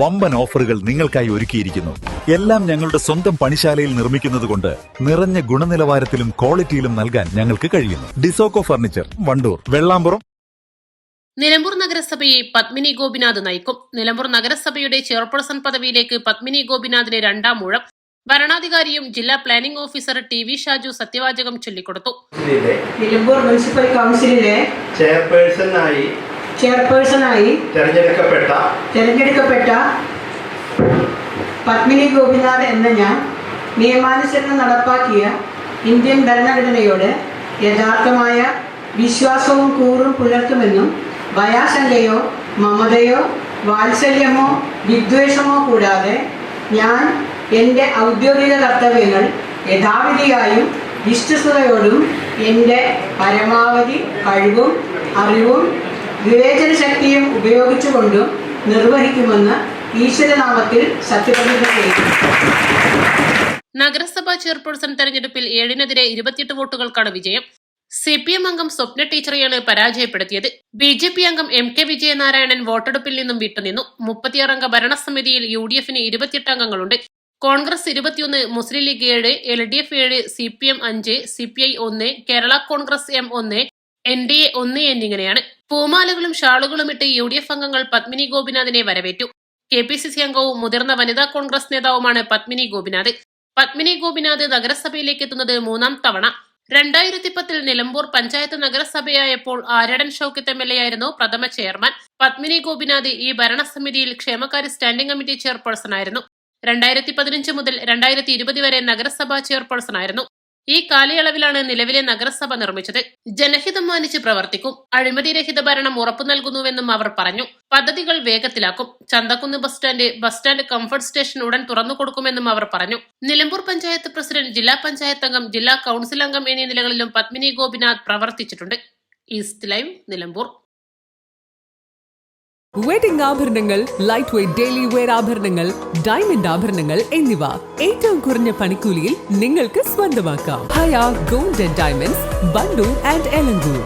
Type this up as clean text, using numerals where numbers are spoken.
വമ്പൻ ഓഫറുകൾ നിങ്ങൾക്കായി ഒരുക്കിയിരിക്കുന്നു. എല്ലാം ഞങ്ങളുടെ സ്വന്തം പണിശാലയിൽ നിർമ്മിക്കുന്നതുകൊണ്ട് നിറഞ്ഞ ഗുണനിലവാരത്തിലും ക്വാളിറ്റിയിലും നൽകാൻ ഞങ്ങൾക്ക് കഴിയുന്നു. ഡിസോക്കോ ഫർണിച്ചർ, വണ്ടൂർ, വെള്ളാമ്പുറം. നിലമ്പൂർ നഗരസഭയെ പത്മിനി ഗോപിനാഥ് നയിക്കും. നിലമ്പൂർ നഗരസഭയുടെ ചെയർപേഴ്സൺ പദവിയിലേക്ക് പത്മിനി ഗോപിനാഥിന് രണ്ടാം ഊഴം. ഭരണാധികാരിയും ജില്ലാ പ്ലാനിംഗ് ഓഫീസർ TV ഷാജു സത്യവാചകം ചൊല്ലിക്കൊടുത്തു. നിലമ്പൂർ മുനിസിപ്പൽ കൗൺസിലിലെ ചെയർപേഴ്സണായി തെരഞ്ഞെടുക്കപ്പെട്ട പത്മിനി ഗോപിനാഥ് എന്ന ഞാൻ നിയമാനുസരണം നടപ്പാക്കിയ ഇന്ത്യൻ ഭരണഘടനയോട് യഥാർത്ഥമായ വിശ്വാസവും കൂറും പുലർത്തുമെന്നും ഭയാശങ്കയോ മമതയോ വാത്സല്യമോ വിദ്വേഷമോ കൂടാതെ ഞാൻ എൻ്റെ ഔദ്യോഗിക കർത്തവ്യങ്ങൾ യഥാവിധിയായും വിശ്വസ്തയോടും എൻ്റെ പരമാവധി കഴിവും അറിവും വിവേചന ശക്തിയും ഉപയോഗിച്ചുകൊണ്ടും നിർവഹിക്കുമെന്ന് ഈശ്വരനാമത്തിൽ സത്യപ്രതിജ്ഞ ചെയ്യുന്നു. നഗരസഭാ ചെയർപേഴ്സൺ തെരഞ്ഞെടുപ്പിൽ 7-നെതിരെ 28 വോട്ടുകൾക്കാണ് വിജയം. CPM അംഗം സ്വപ്ന ടീച്ചറെയാണ് പരാജയപ്പെടുത്തിയത്. BJP അംഗം MK വിജയനാരായണൻ വോട്ടെടുപ്പിൽ നിന്നും വിട്ടുനിന്നു. 36 അംഗ ഭരണസമിതിയിൽ UDF-ന് 28 അംഗങ്ങളുണ്ട്. Congress 21, Muslim League 7, LDF 7, CPM 5, CPI 1, Kerala Congress M 1, NDA 1 എന്നിങ്ങനെയാണ്. പൂമാലകളും ഷാളുകളും ഇട്ട് UDF അംഗങ്ങൾ പത്മിനി ഗോപിനാഥിനെ വരവേറ്റു. KPCC അംഗവും മുതിർന്ന വനിതാ കോൺഗ്രസ് നേതാവുമാണ് പത്മിനി ഗോപിനാഥ്. പത്മിനി ഗോപിനാഥ് നഗരസഭയിലേക്ക് എത്തുന്നത് 3ാം തവണ. 2010-ൽ നിലമ്പൂർ പഞ്ചായത്ത് നഗരസഭയായപ്പോൾ ആര്യടൻ ഷൗക്കത്ത് MLA ആയിരുന്നു പ്രഥമ ചെയർമാൻ. പത്മിനി ഗോപിനാഥ് ഈ ഭരണസമിതിയിൽ ക്ഷേമകാര്യ സ്റ്റാൻഡിംഗ് കമ്മിറ്റി ചെയർപേഴ്സൺ ആയിരുന്നു. 2015 മുതൽ 2020 വരെ നഗരസഭാ ചെയർപേഴ്സൺ ആയിരുന്നു. ഈ കാലയളവിലാണ് നിലവിലെ നഗരസഭ നിർമ്മിച്ചത്. ജനഹിതം മാനിച്ച് പ്രവർത്തിക്കും. അഴിമതിരഹിത ഭരണം ഉറപ്പു നൽകുന്നുവെന്നും അവർ പറഞ്ഞു. പദ്ധതികൾ വേഗത്തിലാക്കും. Chanthakkunnu bus stand comfort station ഉടൻ തുറന്നു കൊടുക്കുമെന്നും അവർ പറഞ്ഞു. നിലമ്പൂർ പഞ്ചായത്ത് പ്രസിഡന്റ്, ജില്ലാ പഞ്ചായത്ത് അംഗം, ജില്ലാ കൌൺസിൽ അംഗം എന്നീ നിലകളിലും പത്മിനി ഗോപിനാഥ് പ്രവർത്തിച്ചിട്ടുണ്ട്. East live, Nilambur. വെഡിംഗ് ആഭരണങ്ങൾ, ലൈറ്റ് വെയ്റ്റ് ഡെയിലി വെയർ ആഭരണങ്ങൾ, ഡയമണ്ട് ആഭരണങ്ങൾ എന്നിവ ഏറ്റവും കുറഞ്ഞ പണിക്കൂലിയിൽ നിങ്ങൾക്ക് സ്വന്തമാക്കാം. Haya gold and diamonds, Bandur and Elankur.